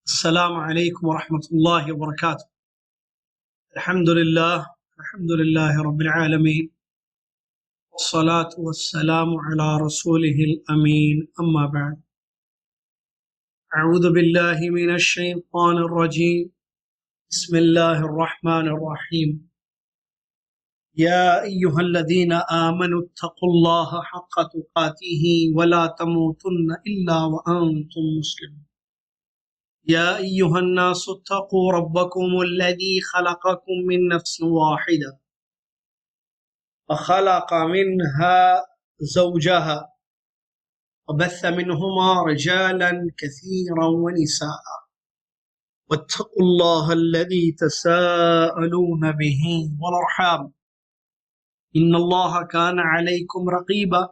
السلام عليكم ورحمة الله وبركاته. الحمد لله رب العالمين، والصلاة والسلام على رسوله الأمين، أما بعد. أعوذ بالله من الشيطان الرجيم. بسم الله الرحمن الرحيم. يا أيها الذين آمنوا اتقوا الله حق تقاته ولا تموتن إلا وأنتم مسلمون. يا أيها الناس اتقوا ربكم الذي خلقكم من نفس واحدة وخلق منها زوجها وبث منهما رجالا كثيرا ونساء واتقوا الله الذي تساءلون به والأرحام إن الله كان عليكم رقيبا.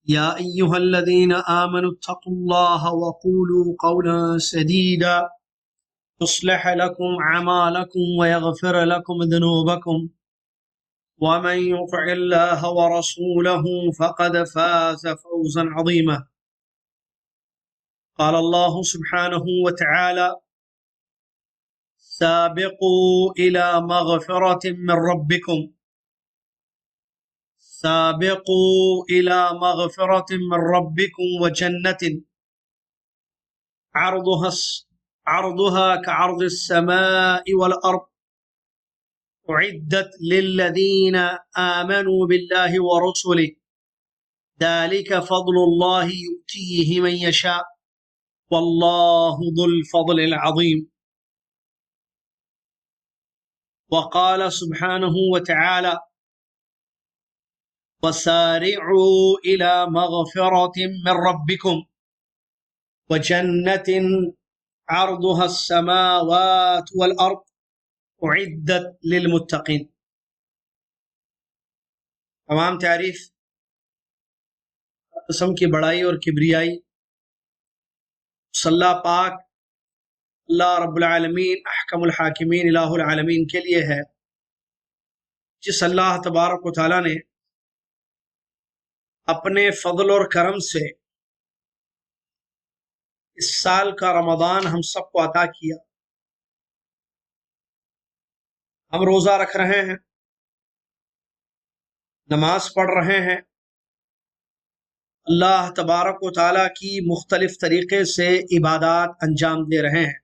يا أيها الذين آمنوا اتقوا الله وقولوا قولا سديدا يصلح لكم أعمالكم ويغفر لكم ذنوبكم ومن يطع الله ورسوله فقد فاز فوزا عظيما. قال الله سبحانه وتعالى: سابقوا إلى مغفرة من ربكم سابقوا إلى مغفرة من ربكم وجنة عرضها كعرض السماء والأرض أعدت للذين آمنوا بالله ورسله ذلك فضل الله يؤتيه من يشاء والله ذو الفضل العظيم. وقال سبحانه وتعالى: وسارعوا إلى مغفرة من ربكم وجنة عرضها السماوات والأرض أعدت للمتقين. تمام تعریف قسم کی بڑائی اور کبریائی صلی اللہ پاک اللہ رب العالمین احکم الحاکمین الہ العالمین کے لیے ہے، جس اللہ تبارک و تعالیٰ نے اپنے فضل اور کرم سے اس سال کا رمضان ہم سب کو عطا کیا۔ ہم روزہ رکھ رہے ہیں، نماز پڑھ رہے ہیں، اللہ تبارک و تعالیٰ کی مختلف طریقے سے عبادات انجام دے رہے ہیں۔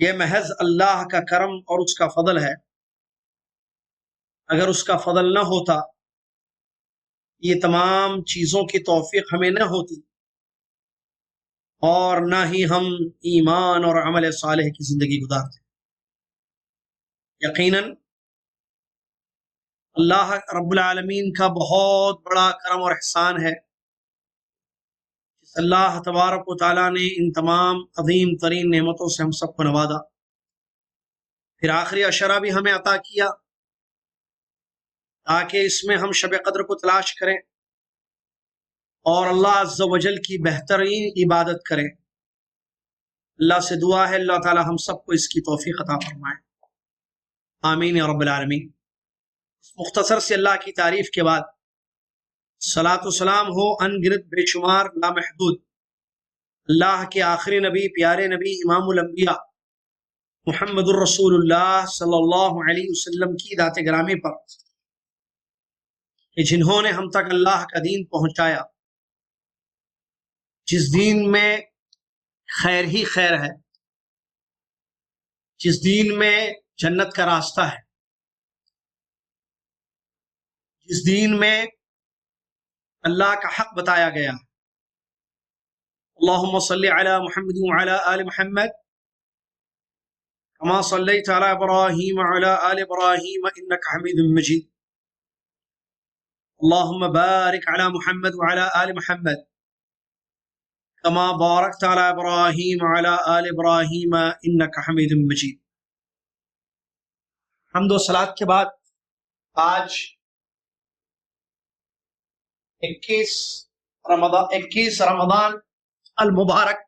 یہ محض اللہ کا کرم اور اس کا فضل ہے۔ اگر اس کا فضل نہ ہوتا، یہ تمام چیزوں کی توفیق ہمیں نہ ہوتی، اور نہ ہی ہم ایمان اور عمل صالح کی زندگی گزارتے۔ یقیناً اللہ رب العالمین کا بہت بڑا کرم اور احسان ہے، جس اللہ تبارک و تعالیٰ نے ان تمام عظیم ترین نعمتوں سے ہم سب کو نوازا، پھر آخری عشرہ بھی ہمیں عطا کیا تاکہ اس میں ہم شب قدر کو تلاش کریں اور اللہ عز و جل کی بہترین عبادت کریں۔ اللہ سے دعا ہے اللہ تعالی ہم سب کو اس کی توفیق عطا فرمائے، آمین یا رب العالمین۔ مختصر سے اللہ کی تعریف کے بعد صلاۃ و سلام ہو ان گنت بے شمار لامحدود اللہ کے آخری نبی، پیارے نبی، امام الانبیاء محمد الرسول اللہ صلی اللہ علیہ وسلم کی ذات گرامی پر، کہ جنہوں نے ہم تک اللہ کا دین پہنچایا، جس دین میں خیر ہی خیر ہے، جس دین میں جنت کا راستہ ہے، جس دین میں اللہ کا حق بتایا گیا۔ اللہم صلی علی محمد وعلی آل محمد کما صلیت علی ابراہیم وعلی آل ابراہیم انک حمید مجید۔ اللہم بارک علی محمد وعلی آل محمد کما بارکت علی ابراہیم وعلی آل ابراہیم انک حمید مجید۔ حمد و صلاۃ کے بعد آج 21 رمضان المبارک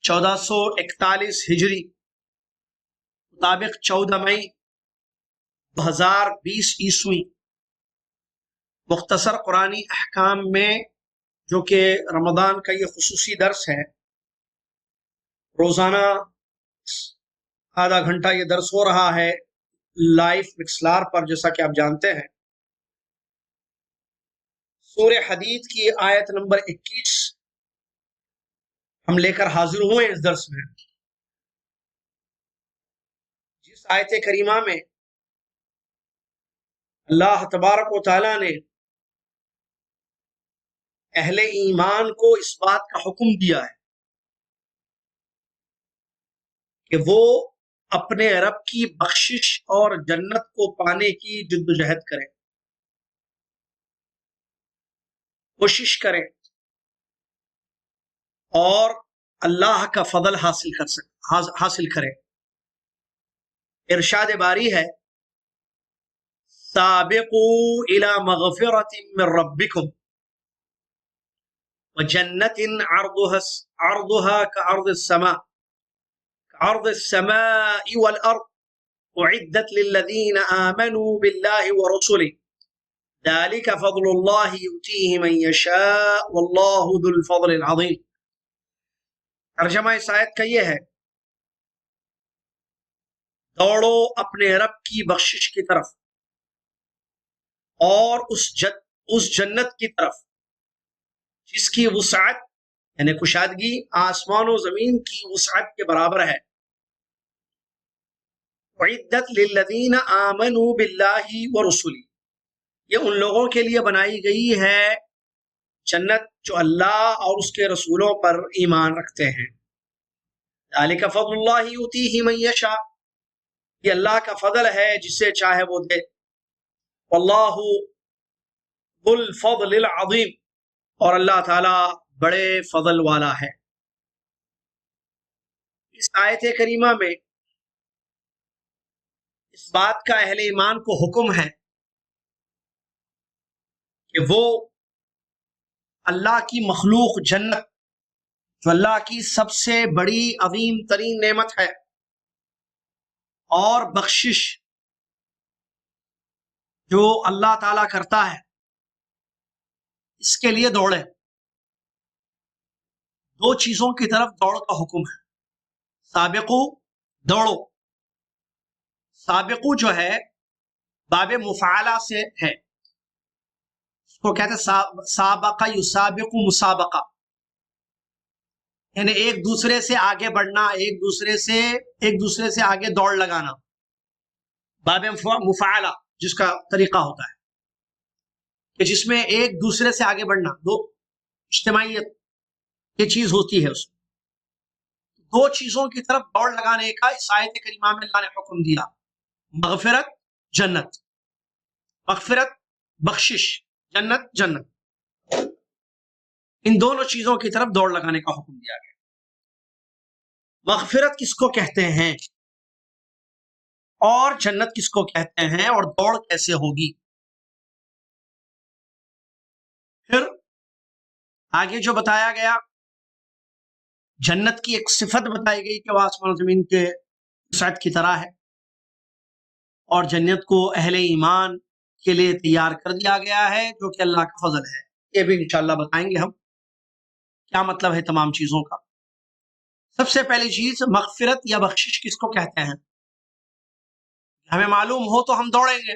1441 ہجری مطابق 14 مئی 2020 عیسوی، مختصر قرآنی احکام میں جو کہ رمضان کا یہ خصوصی درس ہے. روزانہ آدھا گھنٹہ یہ درس ہو رہا ہے لائف مکسلار پر، جیسا کہ آپ جانتے ہیں. سورہ حدید کی آیت نمبر 21 ہم لے کر حاضر ہوئے اس درس میں، جس آیت کریمہ میں اللہ تبارک و تعالی نے اہل ایمان کو اس بات کا حکم دیا ہے کہ وہ اپنے رب کی بخشش اور جنت کو پانے کی جدوجہد کریں، کوشش کریں اور اللہ کا فضل حاصل کریں. ارشاد باری ہے سابقوا الى مغفرة من ربكم وجنة عرضها كعرض السماء والأرض أعدت للذين آمنوا بالله ورسله ذلك فضل الله يؤتيه من يشاء والله ذو الفضل العظيم. ترجمہ اس آیت کا یہ ہے، دوڑو اپنے رب کی بخشش کی طرف اور اس جنت کی طرف جس کی وسعت یعنی کشادگی آسمان و زمین کی وسعت کے برابر ہے. اعدت للذین آمنوا باللہ ورسلہ، یہ ان لوگوں کے لیے بنائی گئی ہے جنت جو اللہ اور اس کے رسولوں پر ایمان رکھتے ہیں. ذالک فضل اللہ یؤتیہ من یشاء، یہ اللہ کا فضل ہے جسے چاہے وہ دے. واللہ ذو الفضل العظیم، اور اللہ تعالی بڑے فضل والا ہے. اس آیت کریمہ میں اس بات کا اہل ایمان کو حکم ہے کہ وہ اللہ کی مخلوق جنت، جو اللہ کی سب سے بڑی عظیم ترین نعمت ہے، اور بخشش جو اللہ تعالیٰ کرتا ہے، اس کے لیے دوڑے. دو چیزوں کی طرف دوڑ کا حکم ہے. سابقو، دوڑو. سابقو جو ہے باب مفعلہ سے ہے، اس کو کہتے ہیں سابقہ یسابق مسابقہ، یعنی ایک دوسرے سے آگے بڑھنا، ایک دوسرے سے آگے دوڑ لگانا. باب مفعلہ جس کا طریقہ ہوتا ہے کہ جس میں ایک دوسرے سے آگے بڑھنا، دو اجتماعیت یہ چیز ہوتی ہے. اس دو چیزوں کی طرف دوڑ لگانے کا اس آیت کریمہ میں اللہ نے حکم دیا. مغفرت، جنت. مغفرت بخشش، جنت، ان دونوں چیزوں کی طرف دوڑ لگانے کا حکم دیا گیا. مغفرت کس کو کہتے ہیں اور جنت کس کو کہتے ہیں اور دوڑ کیسے ہوگی؟ پھر آگے جو بتایا گیا، جنت کی ایک صفت بتائی گئی کہ وہ آسمان و زمین کے وسعت کی طرح ہے، اور جنت کو اہل ایمان کے لیے تیار کر دیا گیا ہے جو کہ اللہ کا فضل ہے. یہ بھی انشاءاللہ بتائیں گے ہم کیا مطلب ہے تمام چیزوں کا. سب سے پہلی چیز، مغفرت یا بخشش کس کو کہتے ہیں؟ ہمیں معلوم ہو تو ہم دوڑیں گے.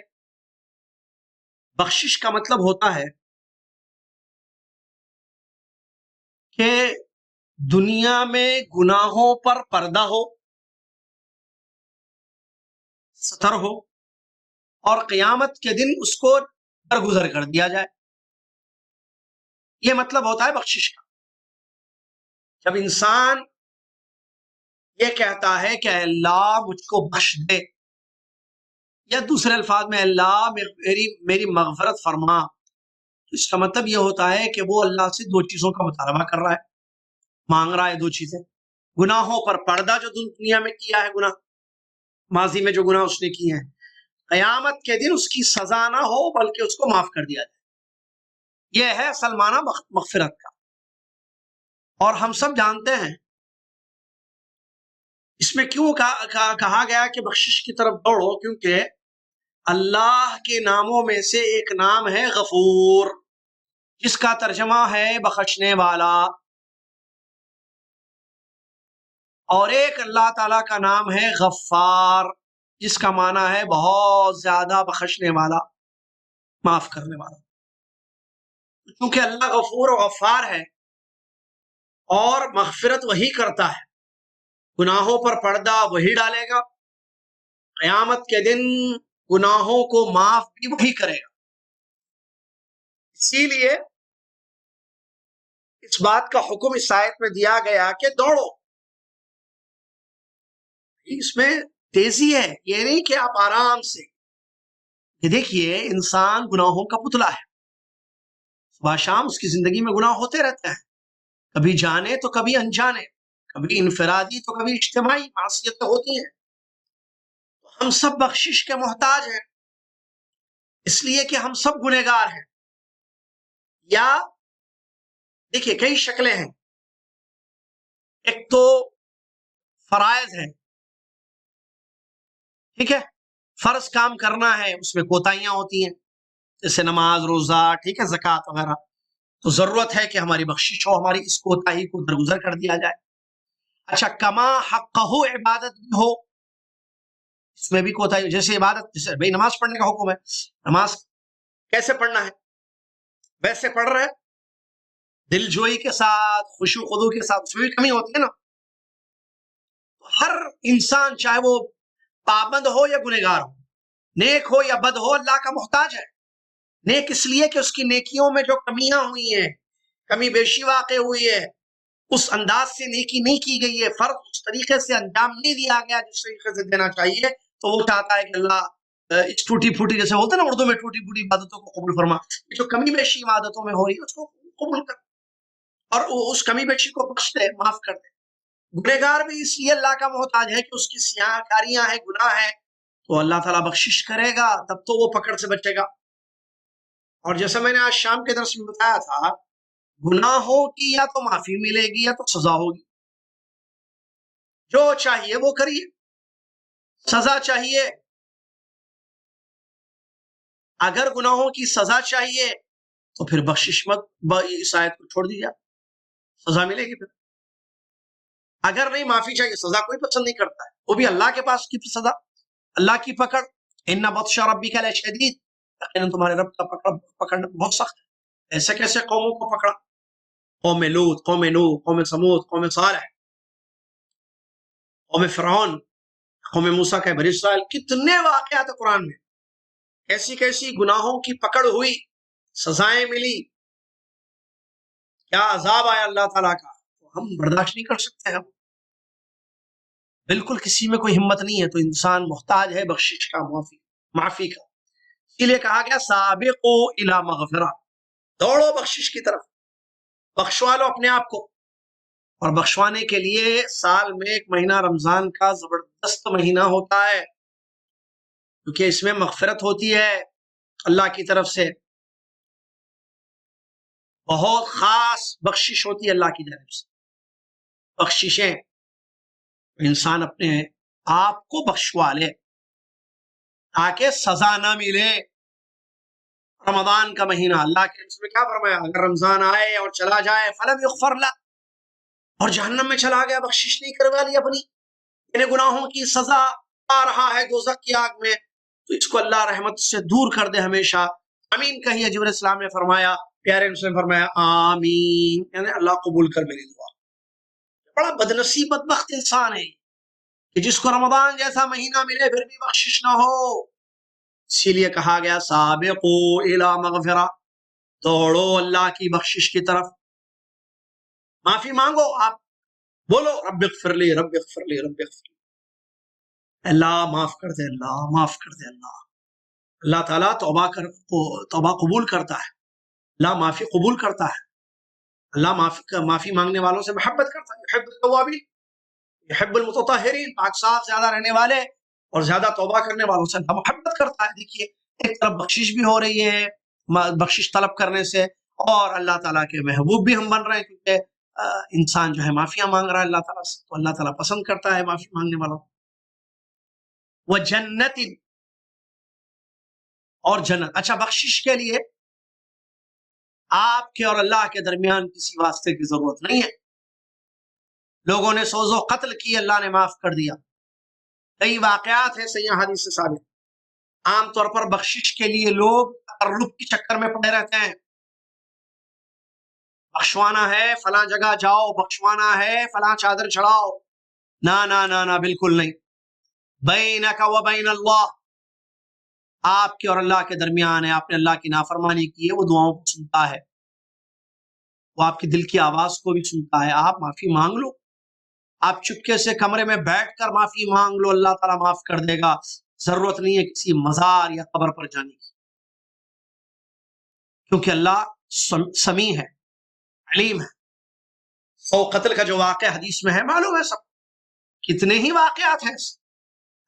بخشش کا مطلب ہوتا ہے کہ دنیا میں گناہوں پر پردہ ہو، ستر ہو، اور قیامت کے دن اس کو درگزر کر دیا جائے. یہ مطلب ہوتا ہے بخشش کا. جب انسان یہ کہتا ہے کہ اللہ مجھ کو بخش دے، یا دوسرے الفاظ میں اللہ میری مغفرت فرما، اس کا مطلب یہ ہوتا ہے کہ وہ اللہ سے دو چیزوں کا مطالبہ کر رہا ہے، مانگ رہا ہے دو چیزیں. گناہوں پر پردہ جو دنیا میں کیا ہے، گناہ ماضی میں جو گناہ اس نے کیے ہیں، قیامت کے دن اس کی سزا نہ ہو بلکہ اس کو معاف کر دیا جائے. یہ ہے اصل معنی مغفرت کا. اور ہم سب جانتے ہیں اس میں کیوں کہا گیا کہ بخشش کی طرف دوڑو، کیونکہ اللہ کے ناموں میں سے ایک نام ہے غفور. جس کا ترجمہ ہے بخشنے والا، اور ایک اللہ تعالیٰ کا نام ہے غفار، جس کا معنی ہے بہت زیادہ بخشنے والا، معاف کرنے والا۔ کیونکہ اللہ غفور و غفار ہے اور مغفرت وہی کرتا ہے، گناہوں پر پردہ وہی ڈالے گا، قیامت کے دن گناہوں کو معاف بھی وہی کرے گا۔ اسی لیے اس بات کا حکم اس آیت میں دیا گیا کہ دوڑو، اس میں تیزی ہے، یہ نہیں کہ آپ آرام سے۔ یہ دیکھیے انسان گناہوں کا پتلا ہے، صبح شام اس کی زندگی میں گناہ ہوتے رہتے ہیں، کبھی جانے تو کبھی انجانے، کبھی انفرادی تو کبھی اجتماعی معصیتیں ہوتی ہیں۔ ہم سب بخشش کے محتاج ہیں، اس لیے کہ ہم سب گنہگار ہیں۔ یا دیکھیے کئی شکلیں ہیں، ایک تو فرائض ہیں، ٹھیک ہے، فرض کام کرنا ہے، اس میں کوتاہیاں ہوتی ہیں، جیسے نماز، روزہ، ٹھیک ہے، زکوٰۃ وغیرہ، تو ضرورت ہے کہ ہماری بخشش ہو، ہماری اس کوتاہی کو درگزر کر دیا جائے۔ اچھا، کما حقہ عبادت بھی ہو، اس میں بھی کوتاہی، جیسے عبادت، جیسے بھائی نماز پڑھنے کا حکم ہے، نماز کیسے پڑھنا ہے، ویسے پڑھ رہے، دل جوئی کے ساتھ، خشوع خضوع کے ساتھ، اس میں بھی کمی ہوتی ہے نا۔ ہر انسان چاہے وہ پابند ہو یا گنہگار ہو، نیک ہو یا بد ہو، اللہ کا محتاج ہے۔ نیک اس لیے کہ اس کی نیکیوں میں جو کمیاں ہوئی ہیں، کمی بیشی واقع ہوئی ہے، اس انداز سے نیکی نہیں کی گئی ہے، فرض اس طریقے سے انجام نہیں دیا گیا جس طریقے سے دینا چاہیے، تو وہ چاہتا ہے کہ اللہ اس ٹوٹی پھوٹی، جیسے بولتے ہیں نا اردو میں، ٹوٹی پھوٹی عبادتوں کو قبول فرما، جو کمی بیشی عبادتوں میں ہو رہی ہے اس کو قبول کر، اور اس کمی بیشی کو بخش دے، معاف کر دے۔ گنہگار بھی اس لیے اللہ کا محتاج ہے کہ اس کی سیاہ کاریاں ہیں، گناہ ہے، تو اللہ تعالیٰ بخشش کرے گا، تب تو وہ پکڑ سے بچے گا۔ اور جیسا میں نے آج شام کے درس میں بتایا تھا، گناہوں کی یا تو معافی ملے گی یا تو سزا ہوگی، جو چاہیے وہ کریے، سزا چاہیے، اگر گناہوں کی سزا چاہیے تو پھر بخشش مت، اس آیت کو چھوڑ دیجیے، سزا ملے گی پھر۔ اگر نہیں معافی چاہیے، سزا کوئی پسند نہیں کرتا ہے، وہ بھی اللہ کے پاس کی سزا، اللہ کی پکڑ، ان بطش ربک لشدید، یقیناً تمہارے رب کا پکڑنا بہت سخت ہے۔ ایسے کیسے قوموں کو پکڑا، قوم لوط، قوم نوح، قوم سمود، قوم صالح، قوم فرعون، قوم موسیٰ کے بنی اسرائیل، کتنے واقعات ہیں قرآن میں، کیسی کیسی گناہوں کی پکڑ ہوئی، سزائیں ملی، کیا عذاب آیا اللہ تعالیٰ کا، ہم برداشت نہیں کر سکتے۔ ہم بالکل کسی میں کوئی ہمت نہیں ہے، تو انسان محتاج ہے بخشش کا، معافی کا۔ اسی لیے کہا گیا سابقوا الی مغفرہ، دوڑو بخشش کی طرف، بخشوا لو اپنے آپ کو۔ اور بخشوانے کے لیے سال میں ایک مہینہ رمضان کا زبردست مہینہ ہوتا ہے، کیونکہ اس میں مغفرت ہوتی ہے اللہ کی طرف سے، بہت خاص بخشش ہوتی ہے اللہ کی جانب سے، بخششیں، انسان اپنے آپ کو بخشوا لے تاکہ سزا نہ ملے۔ رمضان کا مہینہ، اللہ کے اس میں کیا فرمایا، اگر رمضان آئے اور چلا جائے فلم یغفر لہ، اور جہنم میں چلا گیا، بخشش نہیں کروا لی اپنی، یعنی گناہوں کی سزا آ رہا ہے دوزخ کی آگ میں، تو اس کو اللہ رحمت سے دور کر دے ہمیشہ۔ آمین کہیے، جبرائیل السلام نے فرمایا، پیارے نے فرمایا آمین، یعنی اللہ قبول کر میری دعا۔ بڑا بدنصیب بدبخت انسان ہے کہ جس کو رمضان جیسا مہینہ ملے پھر بھی بخشش نہ ہو۔ اسی لیے کہا گیا سابقوا الی مغفرہ، دوڑو اللہ کی بخشش کی طرف، معافی مانگو، آپ بولو رب اغفر لی، رب اغفر لی، رب اغفر لی، اللہ معاف کر دے، اللہ معاف کر دے۔ اللہ تعالیٰ توبہ قبول کرتا ہے، اللہ معافی قبول کرتا ہے، اللہ معافی مانگنے والوں سے محبت کرتا ہے، يحب التوابین، يحب المتطہرین، پاک صاف زیادہ رہنے والے اور زیادہ توبہ کرنے والوں سے اللہ محبت کرتا ہے۔ دیکھیے ایک طرف بخشش بھی ہو رہی ہے بخشش طلب کرنے سے، اور اللہ تعالیٰ کے محبوب بھی ہم بن رہے ہیں، کیونکہ انسان جو ہے معافیاں مانگ رہا ہے اللہ تعالیٰ سے، تو اللہ تعالیٰ پسند کرتا ہے معافی مانگنے والوں۔ وجنت، اور جنت۔ اچھا، بخشش کے لیے آپ کے اور اللہ کے درمیان کسی واسطے کی ضرورت نہیں ہے. لوگوں نے سوز و قتل کی، اللہ نے معاف کر دیا. کئی واقعات ہیں صحیح حدیث سے ثابت. عام طور پر بخشش کے لیے لوگ تقرب کی چکر میں پڑے رہتے ہیں. بخشوانا ہے فلاں جگہ جاؤ، بخشوانا ہے فلاں چادر چڑھاؤ. نہ بالکل نہیں. بینک و بین اللہ، آپ کے اور اللہ کے درمیان ہے. آپ نے اللہ کی نافرمانی کی ہے، وہ دعاؤں کو سنتا ہے، وہ آپ کی دل کی آواز کو بھی سنتا ہے. آپ معافی مانگ لو، آپ چپکے سے کمرے میں بیٹھ کر معافی مانگ لو، اللہ تعالیٰ معاف کر دے گا. ضرورت نہیں ہے کسی مزار یا قبر پر جانے کی، کیونکہ اللہ سمیع ہے، علیم ہے. سو قتل کا جو واقعہ حدیث میں ہے معلوم ہے سب. کتنے ہی واقعات ہیں.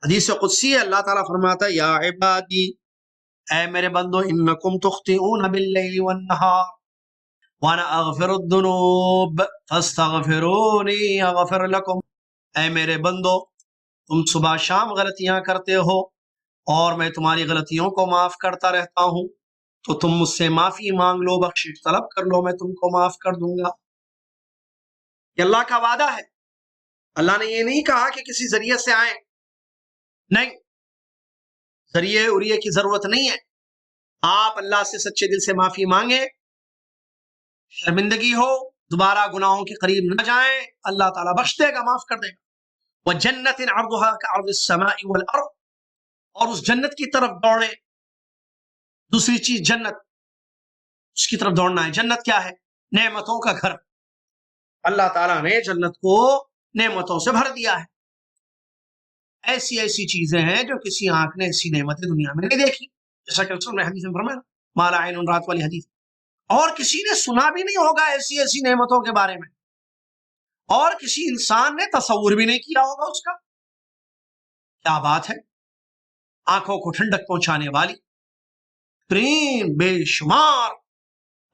حدیث قدسی ہے، اللہ تعالیٰ فرماتا ہے یا عبادی، اے میرے بندو، انکم تخطئون باللیل والنہار وانا اغفر الذنوب فاستغفرونی اغفر لکم. اے میرے بندو، تم صبح شام غلطیاں کرتے ہو اور میں تمہاری غلطیوں کو معاف کرتا رہتا ہوں، تو تم مجھ سے معافی مانگ لو، بخشش طلب کر لو، میں تم کو معاف کر دوں گا. یہ اللہ کا وعدہ ہے. اللہ نے یہ نہیں کہا کہ کسی ذریعے سے آئیں، نہیں، ذریعے اریے کی ضرورت نہیں ہے. آپ اللہ سے سچے دل سے معافی مانگیں، شرمندگی ہو، دوبارہ گناہوں کے قریب نہ جائیں، اللہ تعالیٰ بخش دے گا، معاف کر دے گا. وَجَنَّةٍ عَرْضُهَا كَعَرْضِ السَّمَاءِ وَالْأَرْضِ، اور اس جنت کی طرف دوڑیں. دوسری چیز جنت، اس کی طرف دوڑنا ہے. جنت کیا ہے؟ نعمتوں کا گھر. اللہ تعالیٰ نے جنت کو نعمتوں سے بھر دیا ہے. ایسی ایسی چیزیں ہیں جو کسی آنکھ نے ایسی نعمتیں دنیا میں نہیں دیکھی، جیسا کہ رسول نے حدیث میں فرمایا، ما لا عین رات والی حدیث. اور کسی نے سنا بھی نہیں ہوگا ایسی ایسی نعمتوں کے بارے میں، اور کسی انسان نے تصور بھی نہیں کیا ہوگا اس کا. کیا بات ہے! آنکھوں کو ٹھنڈک پہنچانے والی ترین بے شمار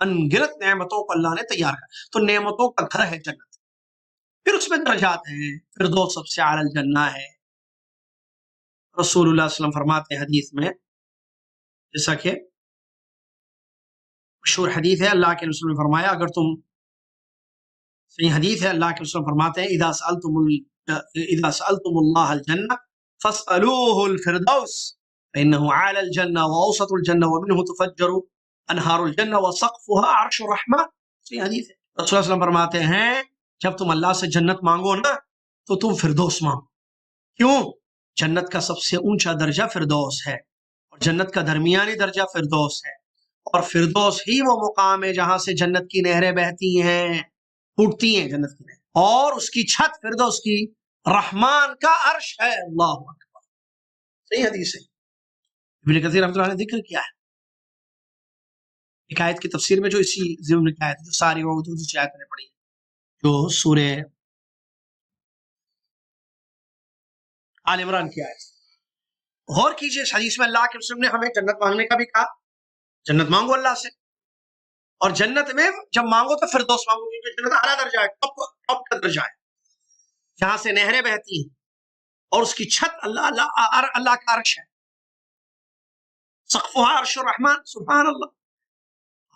انگنت نعمتوں کو اللہ نے تیار کیا. تو نعمتوں کا گھر ہے جنت. پھر اس میں درجات ہیں. فردوس سب سے اعلی الجنہ ہے. رسول اللہ صلی اللہ علیہ وسلم فرماتے ہیں حدیث میں، جیسا کہ مشہور حدیث ہے، اللہ کے رسول نے فرمایا، اگر تم، صحیح حدیث ہے، اللہ کے رسول فرماتے ہیں اذا سألتم اللہ الجنہ فاسألوه الفردوس فإنه اعلی الجنہ واوسط الجنہ ومنه تفجر انہار الجنہ وسقفها عرش الرحمن. صحیح حدیث ہے. رسول اللہ صلی اللہ علیہ وسلم فرماتے ہیں جب تم اللہ سے جنت مانگو نا تو تم فردوس مانگو. کیوں؟ جنت کا سب سے اونچا درجہ فردوس ہے، اور جنت کا درمیانی درجہ فردوس ہے، اور فردوس ہی وہ مقام ہے جہاں سے جنت کی نہریں بہتی ہیں، پھوٹتی ہیں جنت کی نہریں، اور اس کی چھت فردوس کی رحمان کا عرش ہے. اللہ اکبر. صحیح حدیث ہے. ابن کثیر رحمۃ اللہ نے ذکر کیا ہے ایک آیت کی تفسیر میں، جو اسی ضمن کی آیت جو ساری اردو آیت میں پڑھی ہے، جو سورہ آل عمران کی آیت. غور کیجئے، اس حدیث میں اللہ کے رسول نے ہمیں جنت مانگنے کا بھی کہا. جنت مانگو اللہ سے، اور جنت میں جب مانگو تو فردوس مانگو، کیونکہ جنت اعلیٰ درجہ ہے، ٹاپ کا درجہ ہے، جہاں سے نہریں بہتی ہیں، اور اس کی چھت اللہ کا عرش ہے. سقفها عرش الرحمن. سبحان اللہ.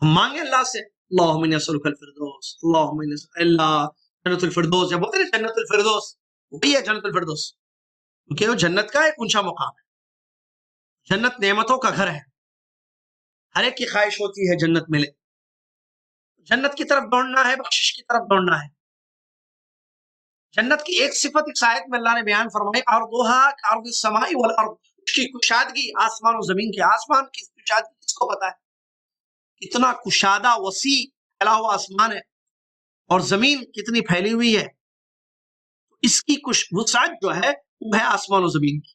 ہم مانگے اللہ سے، اللہم انی اسألک الفردوس، اللہم انی اللہ جنت الفردوس. جب بولتے ہیں جنت الفردوس، وہی ہے جنت الفردوس، کیونکہ وہ جنت کا ایک اونچا مقام ہے. جنت نعمتوں کا گھر ہے. ہر ایک کی خواہش ہوتی ہے جنت ملے. جنت کی طرف دوڑنا ہے، بخشش کی طرف دوڑنا ہے. جنت کی ایک صفت اس آیت میں اللہ نے بیان فرمائی، عرضها كعرض السماء والارض. اس کی کشادگی آسمان و زمین کے. آسمان کی کشادگی کس کو پتا ہے؟ کتنا کشادہ وسیع پھیلا ہوا آسمان ہے، اور زمین کتنی پھیلی ہوئی ہے. اس کی وسعت جو ہے وہ ہے آسمان و زمین کی.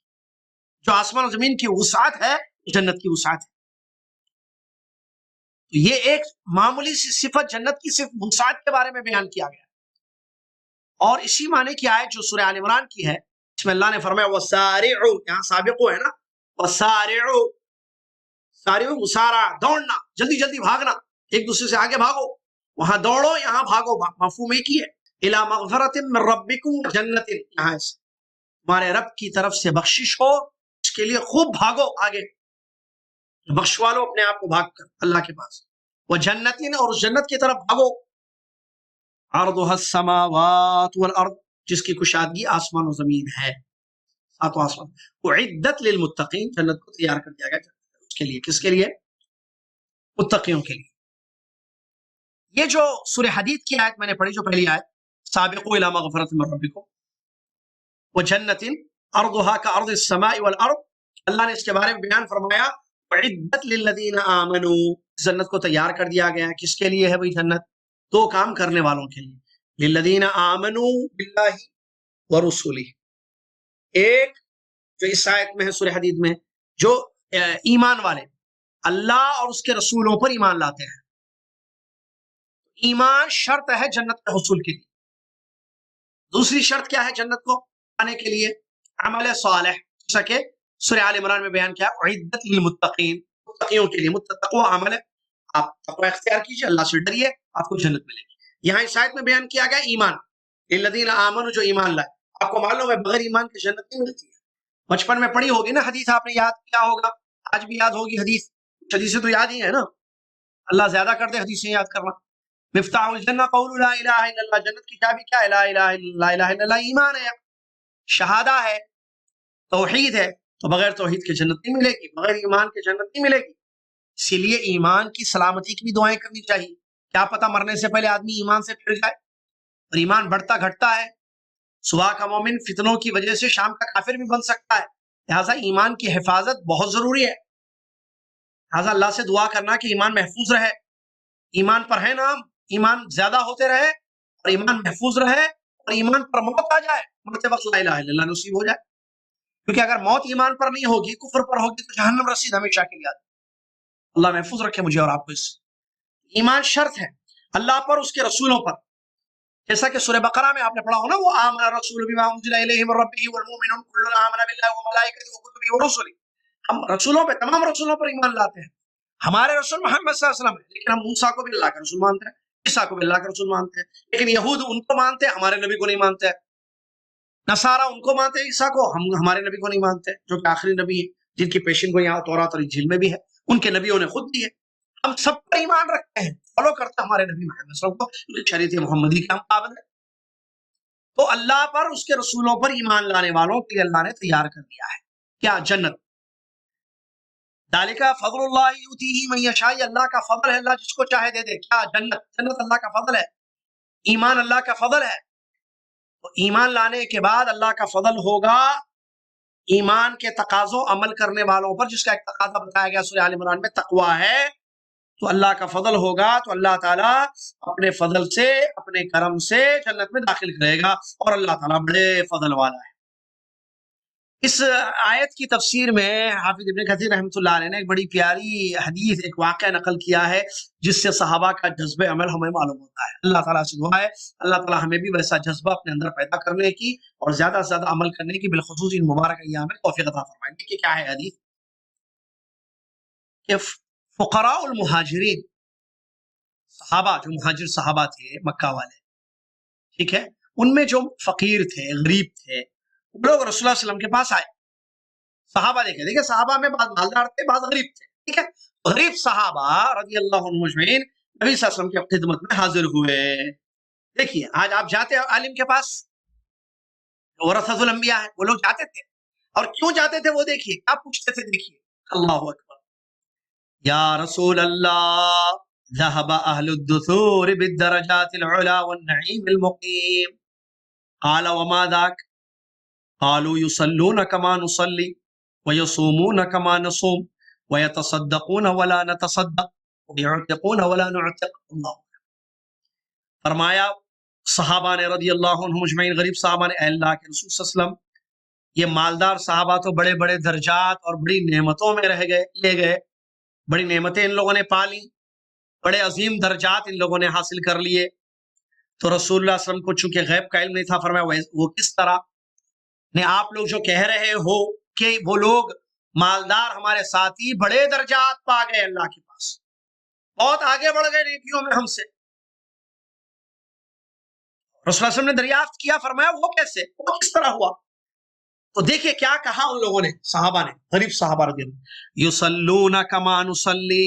جو آسمان و زمین کی وسعت ہے جنت کی وسعت ہے. یہ ایک معمولی سی صفت جنت کی صرف وسعت کے بارے میں بیان کیا گیا. اور اسی معنی کی آیت جو سورہ آل عمران کی ہے، اس میں اللہ نے فرمایا وَسَارِعُوا، یہاں سابقو ہے نا، وَسَارِعُوا، سارعوا مسارع، دوڑنا، جلدی جلدی بھاگنا، ایک دوسرے سے آگے بھاگو. وہاں دوڑو، یہاں بھاگو. مفہوم ایک ہی ہے. اِلَى مَغْفِرَةٍ مِّن رَبِّكُمْ وَجَنَّةٍ، یہاں سے تمہارے رب کی طرف سے بخشش ہو، اس کے لیے خوب بھاگو آگے. بخشوا لو اپنے آپ کو بھاگ کر اللہ کے پاس. وجنتین، اور اس جنت کی طرف بھاگو، عرضها السماوات والارض، جس کی کشادگی آسمان و زمین ہے، ساتوں آسمان. اعدت للمتقین، جنت کو تیار کر دیا گیا اس کے لیے. کس کے لیے؟ متقیوں کے لیے. یہ جو سورہ حدید کی آیت میں نے پڑھی، جو پہلی آیت، سابقوا الی مغفرۃ من ربکم وجنت ارضها كارض السماء والارض، اللہ نے اس کے بارے میں بیان فرمایا اعدت للذین آمنوا، جنت کو تیار کر دیا گیا. کس کے لیے ہے بھئی جنت؟ دو کام کرنے والوں کے لیے. للذین آمنوا باللہ ورسلہ، ایک جو اس آیت میں ہے سورہ حدید میں، جو ایمان والے اللہ اور اس کے رسولوں پر ایمان لاتے ہیں. ایمان شرط ہے جنت کے حصول کے لیے. دوسری شرط کیا ہے جنت کو آنے کے لیے؟ عمل صالح، جیسا کہ سورہ آل عمران میں بیان کیا اعدت للمتقین، متقیوں کے لیے. تقوی عمل ہے، آپ تقوی اختیار کیجئے، اللہ سے ڈریے، آپ کو جنت ملے گی. یہاں اس آیت میں بیان کیا گیا ایمان، للذین آمنوا، جو ایمان لائے. آپ کو معلوم ہے بغیر ایمان کے جنت نہیں ملتی ہے. بچپن میں پڑھی ہوگی نا حدیث، آپ نے یاد کیا ہوگا، آج بھی یاد ہوگی حدیث. حدیثیں تو یاد ہی ہے نا، اللہ زیادہ کر دے حدیثیں یاد کرنا. مفتاح الجنہ قول لا الہ الا اللہ، جنت کی چابی کیا ہے؟ لا الہ الا اللہ، ایمان ہے، شہادہ ہے، توحید ہے. تو بغیر توحید کے جنت نہیں ملے گی، بغیر ایمان کے جنت نہیں ملے گی. اسی لیے ایمان کی سلامتی کی بھی دعائیں کرنی چاہیے. کیا پتہ مرنے سے پہلے آدمی ایمان سے پھر جائے، اور ایمان بڑھتا گھٹتا ہے. صبح کا مومن فتنوں کی وجہ سے شام کا کافر بھی بن سکتا ہے. لہٰذا ایمان کی حفاظت بہت ضروری ہے. لہٰذا اللہ سے دعا کرنا کہ ایمان محفوظ رہے. ایمان پر ہے نام، ایمان زیادہ ہوتے رہے، اور ایمان محفوظ رہے، اور ایمان پر موت آ جائے، مرتے وقت لا الہ الا اللہ نصیب ہو جائے. کیونکہ اگر موت ایمان پر نہیں ہوگی، کفر پر ہوگی، تو جہنم رسید ہمیشہ کے لیے. اللہ محفوظ رکھے مجھے اور آپ کو. اس ایمان شرط ہے اللہ پر، اس کے رسولوں پر. جیسا کہ سورہ بقرہ میں آپ نے پڑھا ہو نا، وہ آمن الرسول بما انزل الیہ من ربہ والمؤمنون کل آمن باللہ وملائکتہ وکتبہ ورسلہ. ہم رسولوں پہ، تمام رسولوں پر ایمان لاتے ہیں. ہمارے رسول محمد صلی اللہ علیہ وسلم ہے، لیکن ہم موسیٰ کو بھی اللہ کا رسول مانتے ہیں، عیسیٰ کو بھی اللہ کا رسول مانتے ہیں. لیکن یہود ان کو مانتے ہیں، ہمارے نبی کو نہیں مانتے. نصارہ ان کو مانتے ہیں، عیسیٰ کو، ہم ہمارے نبی کو نہیں مانتے، جو کہ آخری نبی ہے، جن کی پیشن گوئی یہاں توراۃ اور انجیل میں بھی ہے، ان کے نبیوں نے خود دی ہے. ہم سب پر ایمان رکھتے ہیں، فالو کرتے ہیں ہمارے نبی محمد صلی اللہ علیہ وسلم کو، شریعت محمدی کے ہم پابند ہیں. تو اللہ پر، اس کے رسولوں پر ایمان لانے والوں کے لیے اللہ نے تیار کر دیا ہے کیا؟ جنت. ذالک فضل اللہ یؤتیہ من یشاء، اللہ کا فضل ہے، اللہ جس کو چاہے دے دے. کیا؟ جنت. جنت اللہ کا فضل ہے، ایمان اللہ کا فضل ہے. تو ایمان لانے کے بعد اللہ کا فضل ہوگا ایمان کے تقاضوں عمل کرنے والوں پر، جس کا ایک تقاضا بتایا گیا سورہ آل عمران میں، تقوی ہے. تو اللہ کا فضل ہوگا، تو اللہ تعالیٰ اپنے فضل سے، اپنے کرم سے جنت میں داخل کرے گا، اور اللہ تعالیٰ بڑے فضل والا ہے. اس آیت کی تفسیر میں حافظ ابن کثیر رحمۃ اللہ علیہ نے ایک بڑی پیاری حدیث، ایک واقعہ نقل کیا ہے، جس سے صحابہ کا جذب عمل ہمیں معلوم ہوتا ہے. اللہ تعالیٰ سے دعا ہے اللہ تعالیٰ ہمیں بھی ویسا جذبہ اپنے اندر پیدا کرنے کی، اور زیادہ سے زیادہ عمل کرنے کی، بالخصوص ان مبارک ایام میں توفیق عطا فرمائیں. کہ کیا ہے حدیث؟ کہ فقراء المہاجرین، صحابہ جو مہاجر صحابہ تھے مکہ والے، ٹھیک ہے، ان میں جو فقیر تھے، غریب تھے، وہ لوگ رسول اللہ علیہ وسلم کے پاس آئے. صحابہ دیکھیں صحابہ میں بعض مالدار تھے، بعض غریب تھے، ٹھیک ہے. غریب صحابہ رضی اللہ عنہم اجمعین نبی صلی اللہ علیہ وسلم کی خدمت میں حاضر ہوئے. دیکھیے آج آپ جاتے ہیں عالم کے پاس، ورثۃ الانبیاء ہے، وہ لوگ جاتے تھے، اور کیوں جاتے تھے وہ دیکھیے، کیا پوچھتے تھے. دیکھیے اللہ اکبر، یا رسول اللہ ذهب اهل الدثور بالدرجات العلا والنعيم المقيم قال وما ذاك قالوا يصلون كما نصلي ويصومون كما نصوم ويتصدقون ولا نتصدق ويعتقون ولا نعتق. اللہ فرمایا صحابہ نے رضی اللہ عنہم اجمعین، غریب صحابہ نے، اے اللہ کے رسول صلی اللہ علیہ وسلم، یہ مالدار صحابہ تو بڑے بڑے درجات اور بڑی نعمتوں میں رہ گئے، لے گئے، بڑی نعمتیں ان لوگوں نے پالی، بڑے عظیم درجات ان لوگوں نے حاصل کر لیے. تو رسول اللہ صلی اللہ علیہ وسلم کو چونکہ غیب کا علم نہیں تھا، فرمایا وہ کس طرح نے آپ لوگ جو کہہ رہے ہو کہ وہ لوگ مالدار ہمارے ساتھی بڑے درجات پا گئے اللہ کے پاس، بہت آگے بڑھ گئے نیکیوں میں ہم سے. رسول اللہ صلی اللہ علیہ وسلم نے دریافت کیا، فرمایا وہ کیسے، وہ کس طرح ہوا؟ تو دیکھیے کیا کہا ان لوگوں نے، صحابہ نے، غریب صحابہ رضی اللہ، یصلون کما نصلی،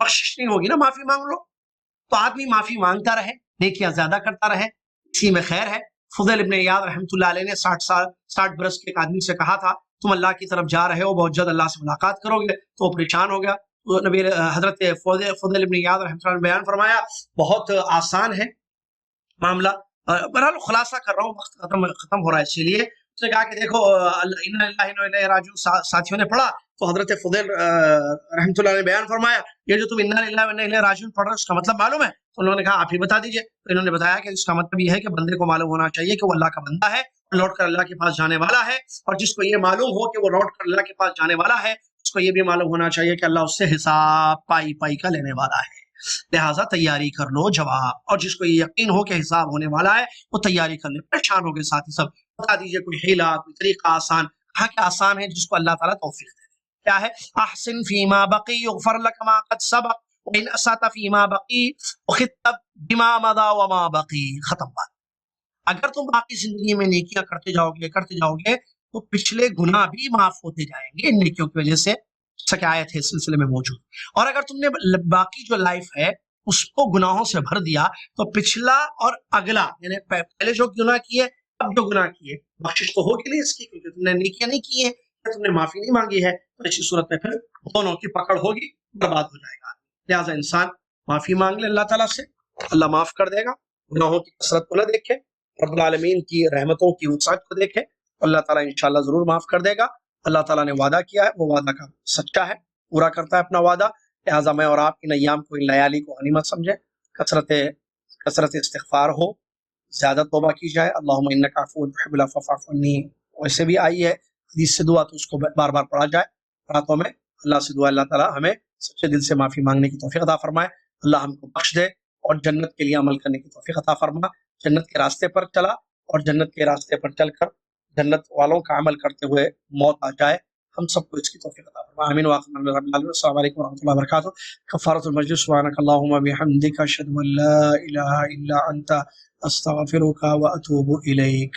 بخشش نہیں ہوگی نا، معافی مانگ لو. تو آدمی معافی مانگتا رہے، نیکیاں زیادہ کرتا رہے، اسی میں خیر ہے. فضیل ابن عیاض رحمۃ اللہ علیہ نے 60 برس کے ایک آدمی سے کہا تھا تم اللہ کی طرف جا رہے ہو، بہت جلد اللہ سے ملاقات کرو گے. تو وہ پریشان ہو گیا. تو نبی حضرت فضیل ابن عیاض رحمۃ اللہ نے بیان فرمایا بہت آسان ہے معاملہ. بہرحال خلاصہ کر رہا ہوں، وقت ختم ہو رہا ہے. اسی لیے اس نے کہا کہ دیکھو انا للہ و انا الیہ راجعون ساتھیوں نے پڑھا تو حضرت فضیل رحمۃ اللہ نے بیان فرمایا یہ جو تم انا للہ و انا الیہ راجعون پڑھ رہے ہو اس کا مطلب معلوم ہے؟ تو انہوں نے کہا آپ ہی بتا دیجئے. تو انہوں نے بتایا کہ اس کا مطلب یہ ہے کہ بندے کو معلوم ہونا چاہیے کہ وہ اللہ کا بندہ ہے اور لوٹ کر اللہ کے پاس جانے والا ہے، اور جس کو یہ معلوم ہو کہ وہ لوٹ کر اللہ کے پاس جانے والا ہے اس کو یہ بھی معلوم ہونا چاہیے کہ اللہ اس سے حساب پائی پائی کا لینے والا ہے. لہٰذا تیاری کر لو جواب، اور جس کو یہ یقین ہو کہ حساب ہونے والا ہے وہ تیاری کر لے. پریشان ہو گئے ساتھی سب، بتا دیجئے کوئی حیلہ، کوئی طریقہ آسان. کہا کہ آسان ہے جس کو اللہ تعالیٰ توفیق دے. کیا ہے؟ احسن فیما بقی یغفر لک ما قد سبق وان اسأت فیما بقی اخطب بما مضى وما بقی. ختم بات. اگر تم باقی زندگی میں نیکیاں کرتے جاؤ گے تو پچھلے گناہ بھی معاف ہوتے جائیں گے ان نیکیوں کی وجہ سے. شکایت ہے اس سلسلے میں موجود. اور اگر تم نے باقی جو لائف ہے اس کو گناہوں سے بھر دیا تو پچھلا اور اگلا، یعنی پہلے جو گناہ کیے اب جو گناہ کیے، بخشش تو ہوگی نہیں اس کی کیونکہ تم نے نیکیاں نہیں کی ہیں، تم نے معافی نہیں مانگی ہے. تو اسی صورت میں پھر دونوں کی پکڑ ہوگی، برباد ہو جائے گا. لہٰذا انسان معافی مانگ لے اللہ تعالیٰ سے، اللہ معاف کر دے گا. گناہوں کی کثرت کو نہ دیکھے، رب العالمین کی رحمتوں کی وسعت کو دیکھے، اللہ تعالیٰ انشاءاللہ ضرور معاف کر دے گا. اللہ تعالیٰ نے وعدہ کیا ہے، وہ وعدہ کا سچا ہے، پورا کرتا ہے اپنا وعدہ. لہٰذا میں اور آپ ان ایام کو، ان لیالی کو غنیمت سمجھیں. کثرت استغفار ہو، زیادہ توبہ کی جائے. اللہم انک عفو تحب العفو فاعف عنی ویسے بھی آئی ہے حدیث سے دعا، تو اس کو بار بار پڑھا جائے راتوں میں. اللہ سے دعا اللہ تعالیٰ ہمیں سچے دل سے معافی مانگنے کی توفیق عطا فرمائے. اللہ ہم کو بخش دے اور جنت کے لیے عمل کرنے کی توفیق عطا فرما. جنت کے راستے پر چلا اور جنت کے راستے پر چل کر جنت والوں کا عمل کرتے ہوئے موت آ جائے. ہم سب کو اس کی توفیق عطا فرما. آمین واخر رب العالمین. السلام علیکم ورحمۃ اللہ وبرکاتہ. کفارۃ المجلس. سبحانک اللہم وبحمدک اشہد ان لا الہ الا انت استغفرک واتوب الیک.